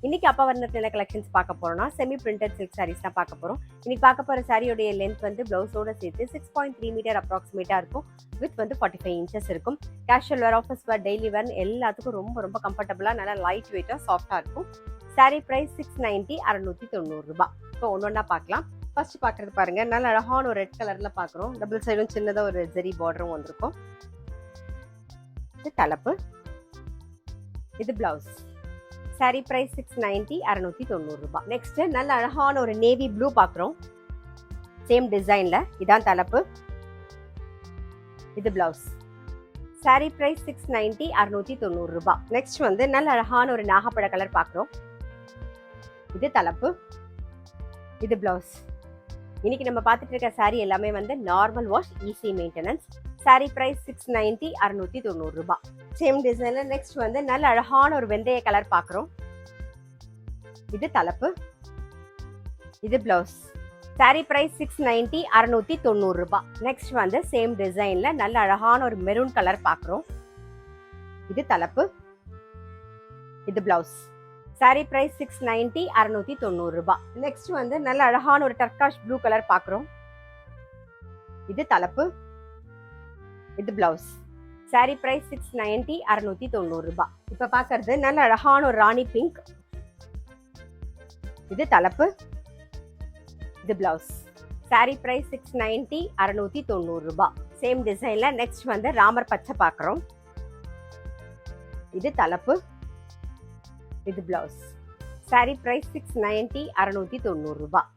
இன்னைக்கு அப்பா வர்ணத்துல கலெக்ஷன்ஸ் பார்க்க போறோம்னா செமி பிரிண்டட் சில்க் சாரீஸ் தான் பார்க்க போறோம். இன்னைக்கு பார்க்க போற சாரியோட லென்த் வந்து பிளவுஸோட சேர்த்து 6.3 மீட்டர் அப்ராக்சிமேட்டா இருக்கும். வித் வந்து 45 இன்ச்சஸ் இருக்கும். கேஷுவல் வேர், ஆஃபீஸ் வேர், டெய்லி வேர் எல்லாத்துக்கும் ரொம்ப ரொம்ப கம்ஃபர்டபுளா நல்லா லைட் வெயிட்டா சாஃப்டா இருக்கும். சாரி பிரைஸ் 690 690 ரூபாய். இப்போ ஒன்னொன்னா பார்க்கலாம். ஃபர்ஸ்ட் பார்க்கறது பாருங்க, நல்ல அழகான ஒரு ரெட் கலர்ல பார்க்குறோம். டபுள் சைடும் சின்னதாக ஒரு ஜெரி பார்டரும் வந்திருக்கும். இது தலைப்பு, இது பிளவுஸ். சாரி பிரைஸ் 690 690 ரூபாய். நெக்ஸ்ட் நல்ல அழகான ஒரு நேவி ப்ளூ பார்க்குறோம். சேம் டிசைன்ல, இதான் தலைப்பு, இது பிளவுஸ். சாரி பிரைஸ் 690 690 ரூபாய். நெக்ஸ்ட் வந்து நல்ல அழகான ஒரு நாகப்பழ கலர் பார்க்குறோம். இது தலைப்பு, இது பிளவுஸ். இன்னைக்கு நம்ம பார்த்துட்டு இருக்க சாரி எல்லாமே வந்து normal wash, easy maintenance. Sari price 690 690 ரூபாய். சேம் டிசைன்ல நெக்ஸ்ட் வந்து நல்ல அழகான ஒரு வெந்தய கலர் பார்க்குறோம். இது தலைப்பு, இது பிளவுஸ். சாரி பிரைஸ் 690 690 ரூபாய். நெக்ஸ்ட் வந்து சேம் டிசைன்ல நல்ல அழகான ஒரு மெரூன் கலர் பார்க்குறோம். இது தலைப்பு, இது பிளவுஸ். சாரி பிரைஸ் 690 690 ரூபாய். நெக்ஸ்ட் வந்து நல்ல அழகான ஒரு டர்காஷ் ப்ளூ கலர் பார்க்குறோம். இது தலைப்பு, இது பிளவுஸ். சாரி பிரைஸ் 690 690 ரூபாய். இப்ப பாக்குறது நல்ல அழகான ஒரு ராணி பிங்க். இது தலைப்பு, இது பிளவுஸ். சாரி பிரைஸ் 690 690 ரூபாய். சேம் டிசைன்ல நெக்ஸ்ட் வந்து ராமர் பச்சை பார்க்குறோம். இது தலைப்பு, இது பிளவுஸ். சாரி பிரைஸ் 690 690 ரூபாய்.